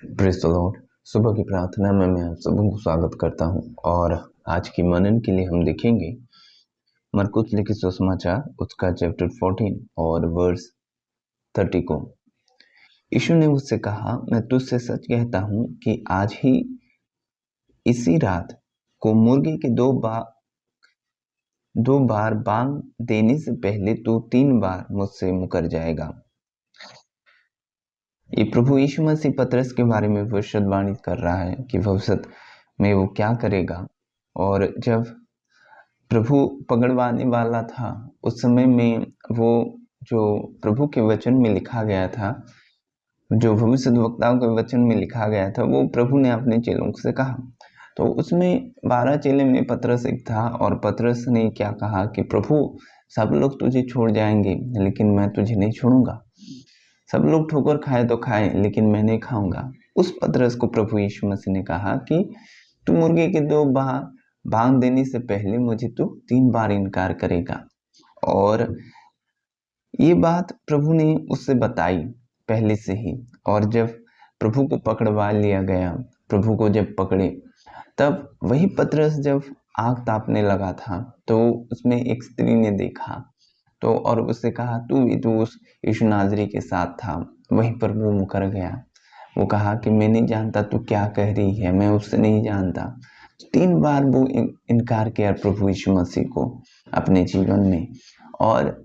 Praise the Lord. सुबह की प्रार्थना में मैं आप सबों को स्वागत करता हूं और आज की मनन के लिए हम देखेंगे मरकुस लिखित सुसमाचार उसका चैप्टर 14 और वर्स 30 को। यीशु ने उससे कहा, मैं तुझसे सच कहता हूं कि आज ही इसी रात को मुर्गी के दो बार बांग देने से पहले तू 3 बार मुझसे मुकर जाएगा। ये प्रभु यीशु मसीह पतरस के बारे में भविष्यवाणी कर रहा है कि भविष्य में वो क्या करेगा। और जब प्रभु पकड़वाने वाला था उस समय में वो जो प्रभु के वचन में लिखा गया था, जो भविष्यद्वक्ताओं के वचन में लिखा गया था, वो प्रभु ने अपने चेलों से कहा। तो उसमें 12 चेले में पतरस एक था और पतरस ने क्या कहा कि प्रभु सब लोग तुझे छोड़ जाएंगे लेकिन मैं तुझे नहीं छोड़ूंगा। सब लोग ठोकर खाए तो खाए लेकिन मैं नहीं खाऊंगा। उस पतरस को प्रभु यीशु मसीह ने कहा कि तू मुर्गे के 2 बार बांग देने से पहले मुझे तू 3 बार इनकार करेगा। और ये बात प्रभु ने उससे बताई पहले से ही। और जब प्रभु को पकड़वा लिया गया, प्रभु को जब पकड़े, तब वही पतरस जब आग तापने लगा था तो उसमें एक स्त्री ने देखा तो और उससे कहा तू उस यीशु नाजरी के साथ था। वहीं पर वो मुकर गया। वो कहा कि मैं नहीं जानता तू क्या कह रही है, मैं उससे नहीं जानता। 3 बार वो इनकार किया प्रभु यीशु मसीह को अपने जीवन में। और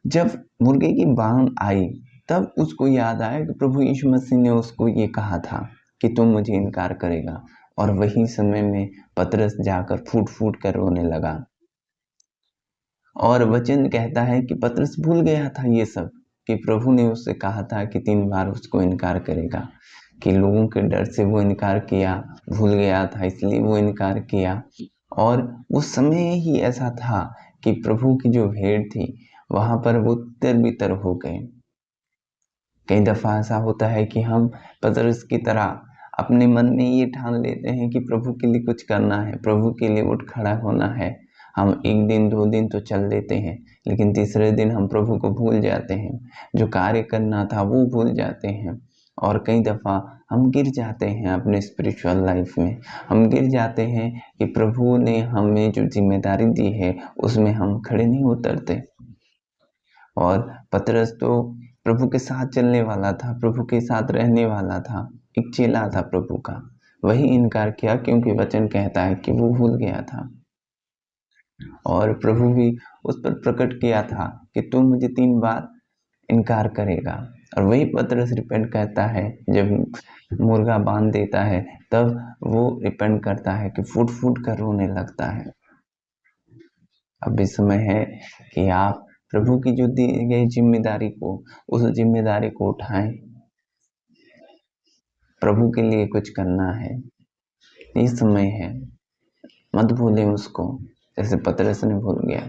जब मुर्गे की बांग आई तब उसको याद आया कि प्रभु यीशु मसीह ने उसको ये कहा था कि तुम मुझे इनकार करेगा। और वही समय में पतरस जाकर फूट फूट कर रोने लगा। और वचन कहता है कि पतरस भूल गया था ये सब, कि प्रभु ने उससे कहा था कि 3 बार उसको इनकार करेगा, कि लोगों के डर से वो इनकार किया, भूल गया था इसलिए वो इनकार किया। और उस समय ही ऐसा था कि प्रभु की जो भेड़ थी वहां पर वो तितर-बितर हो गए। कई दफा ऐसा होता है कि हम पतरस की तरह अपने मन में ये ठान लेते हैं कि प्रभु के लिए कुछ करना है, प्रभु के लिए उठ खड़ा होना है। हम 1 दिन 2 दिन तो चल देते हैं लेकिन तीसरे दिन हम प्रभु को भूल जाते हैं, जो कार्य करना था वो भूल जाते हैं। और कई दफ़ा हम गिर जाते हैं अपने स्पिरिचुअल लाइफ में। हम गिर जाते हैं कि प्रभु ने हमें जो जिम्मेदारी दी है उसमें हम खड़े नहीं उतरते। और पतरस तो प्रभु के साथ चलने वाला था, प्रभु के साथ रहने वाला था, एक चेला था प्रभु का। वही इनकार किया क्योंकि वचन कहता है कि वो भूल गया था। और प्रभु भी उस पर प्रकट किया था कि तू मुझे 3 बार इनकार करेगा। और वही पतरस रिपेंट कहता है, जब मुर्गा बांध देता है तब वो रिपेंट करता है कि फूट फूट कर रोने लगता है। अब इस समय है कि आप प्रभु की जो दी गई जिम्मेदारी को, उस जिम्मेदारी को उठाएं। प्रभु के लिए कुछ करना है, ये समय है। मत भूलें उसको जैसे पतरस ने भूल गया।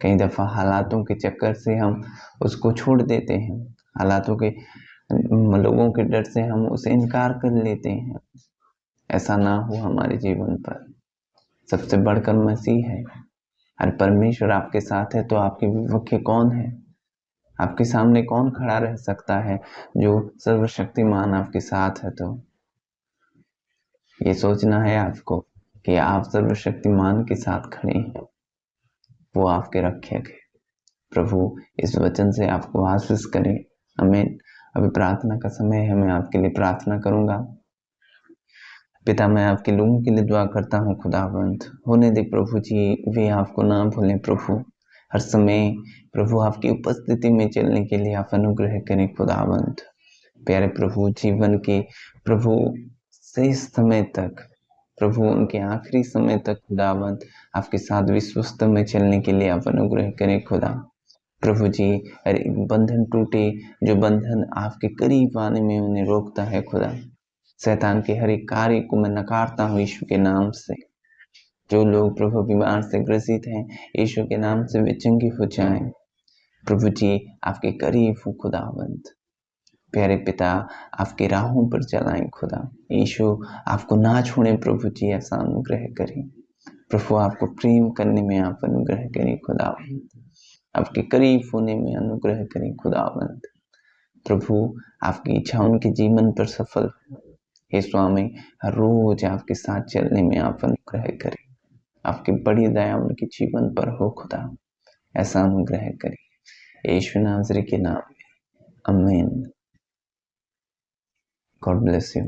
कई दफा हालातों के चक्कर से हम उसको छोड़ देते हैं, हालातों के लोगों के डर से हम उसे इनकार कर लेते हैं। ऐसा ना हो हमारे जीवन पर। सबसे बढ़कर मसीह है। और परमेश्वर आपके साथ है तो आपके विपक्ष कौन है? आपके सामने कौन खड़ा रह सकता है? जो सर्वशक्तिमान आपके साथ है। तो ये सोचना है आपको कि आप सर्वशक्तिमान के साथ खड़े हैं, वो आपके रक्षक है। प्रभु इस वचन से आपको आशीष करे। आमीन। अभी प्रार्थना का समय है, मैं आपके लिए प्रार्थना करूंगा। पिता, मैं आपके लोगों के लिए दुआ करता हूँ खुदावंत, होने दे प्रभु जी, वे आपको ना भूलें प्रभु। हर समय प्रभु आपकी उपस्थिति में चलने के लिए आप अनुग्रह करें खुदावंत। प्यारे प्रभु, जीवन के प्रभु शेष समय तक, प्रभु उनके आखिरी समय तक खुदावंत आपके साथ विश्वस्त में चलने के लिए आप अनुग्रह करें खुदा। प्रभु जी, हर एक बंधन टूटे, जो बंधन आपके करीब आने में उन्हें रोकता है खुदा। शैतान के हर एक कार्य को मैं नकारता हूँ यीशु के नाम से। जो लोग प्रभु बीमार से ग्रसित हैं, यीशु के नाम से वे चंगे हो जाएं। प्रभु जी, आपके करीब हो खुदावंत। प्यारे पिता, आपके राहों पर चलाएं खुदा। यीशु आपको ना छोड़े प्रभु जी, ऐसा अनुग्रह करें। प्रभु आपको प्रेम करने में आप अनुग्रह करें खुदावंत। आपके करीब होने में अनुग्रह करें खुदावंत। प्रभु आपकी इच्छा उनके जीवन पर सफल हो। हे स्वामी, हर रोज आपके साथ चलने में आप अनुग्रह करें। आपकी बड़ी दया उनके जीवन पर हो खुदा, ऐसा अनुग्रह करें यीशु नाज़री के नाम में, आमीन। God bless you.